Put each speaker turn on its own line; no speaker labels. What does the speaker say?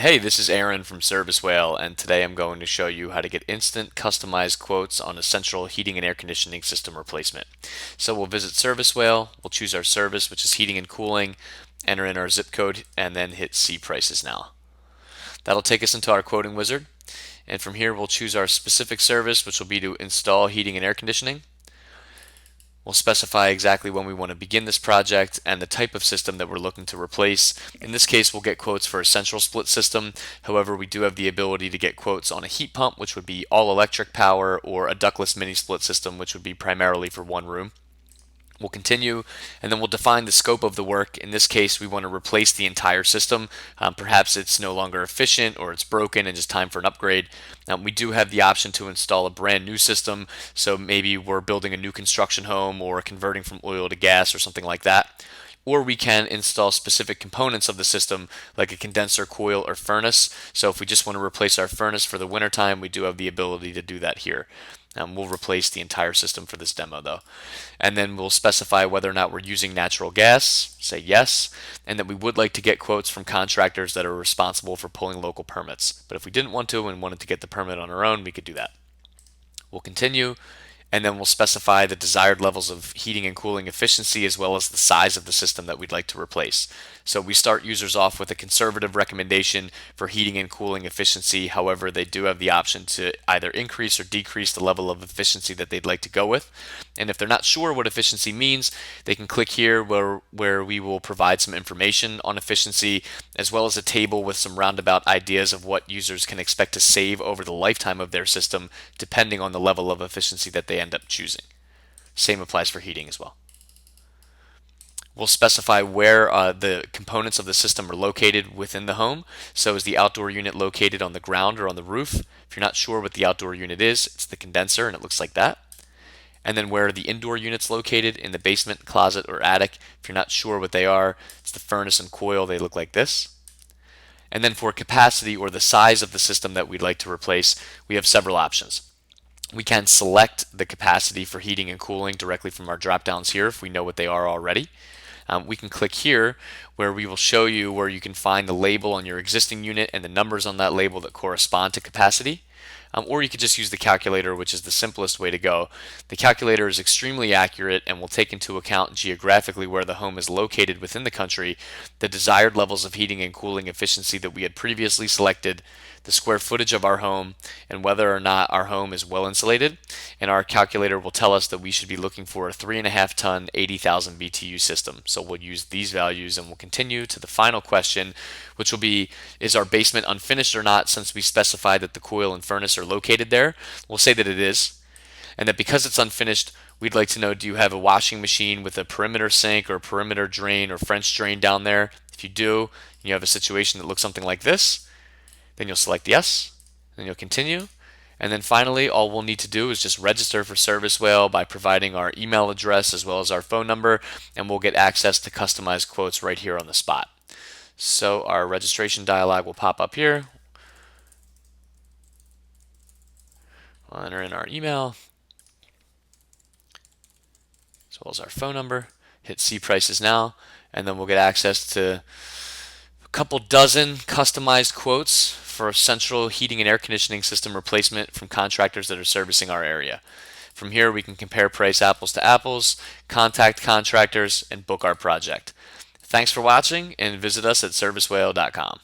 Hey, this is Aaron from ServiceWhale, and today I'm going to show you how to get instant customized quotes on a central heating and air conditioning system replacement. So we'll visit ServiceWhale, we'll choose our service, which is heating and cooling, enter in our zip code, and then hit See Prices Now. That'll take us into our quoting wizard, and from here we'll choose our specific service, which will be to install heating and air conditioning. We'll specify exactly when we want to begin this project and the type of system that we're looking to replace. In this case, we'll get quotes for a central split system. However, we do have the ability to get quotes on a heat pump, which would be all electric power, or a ductless mini split system, which would be primarily for one room. We'll continue, and then we'll define the scope of the work. In this case, we want to replace the entire system. Perhaps it's no longer efficient or it's broken and just time for an upgrade. We do have the option to install a brand new system, so maybe we're building a new construction home or converting from oil to gas or something like that. Or we can install specific components of the system like a condenser coil or furnace. So if we just want to replace our furnace for the wintertime, we do have the ability to do that here. We'll replace the entire system for this demo though. And then we'll specify whether or not we're using natural gas, say yes, and that we would like to get quotes from contractors that are responsible for pulling local permits. But if we didn't want to and wanted to get the permit on our own, we could do that. We'll continue, and then we'll specify the desired levels of heating and cooling efficiency as well as the size of the system that we'd like to replace. So we start users off with a conservative recommendation for heating and cooling efficiency. However, they do have the option to either increase or decrease the level of efficiency that they'd like to go with. And if they're not sure what efficiency means, they can click here where we will provide some information on efficiency as well as a table with some roundabout ideas of what users can expect to save over the lifetime of their system depending on the level of efficiency that they end up choosing. Same applies for heating as well. We'll specify where the components of the system are located within the home. So is the outdoor unit located on the ground or on the roof? If you're not sure what the outdoor unit is, it's the condenser and it looks like that. And then where are the indoor units located? In the basement, closet, or attic? If you're not sure what they are, it's the furnace and coil. They look like this. And then for capacity or the size of the system that we'd like to replace, we have several options. We can select the capacity for heating and cooling directly from our drop downs here if we know what they are already. We can click here where we will show you where you can find the label on your existing unit and the numbers on that label that correspond to capacity. Or you could just use the calculator, which is the simplest way to go. The calculator is extremely accurate and will take into account geographically where the home is located within the country, the desired levels of heating and cooling efficiency that we had previously selected, the square footage of our home, and whether or not our home is well insulated. And our calculator will tell us that we should be looking for a 3.5 ton, 80,000 BTU system. So we'll use these values and we'll continue to the final question, which will be, is our basement unfinished or not, since we specified that the coil and furnace are located there? We'll say that it is, and that because it's unfinished, we'd like to know, do you have a washing machine with a perimeter sink or a perimeter drain or French drain down there? If you do, you have a situation that looks something like this, then you'll select yes, then you'll continue. And then finally, all we'll need to do is just register for ServiceWhale by providing our email address as well as our phone number, and we'll get access to customized quotes right here on the spot. So our registration dialog will pop up here. We'll enter in our email as well as our phone number, hit See Prices Now, and then we'll get access to a couple dozen customized quotes for a central heating and air conditioning system replacement from contractors that are servicing our area. From here, we can compare price apples to apples, contact contractors, and book our project. Thanks for watching, and visit us at servicewhale.com.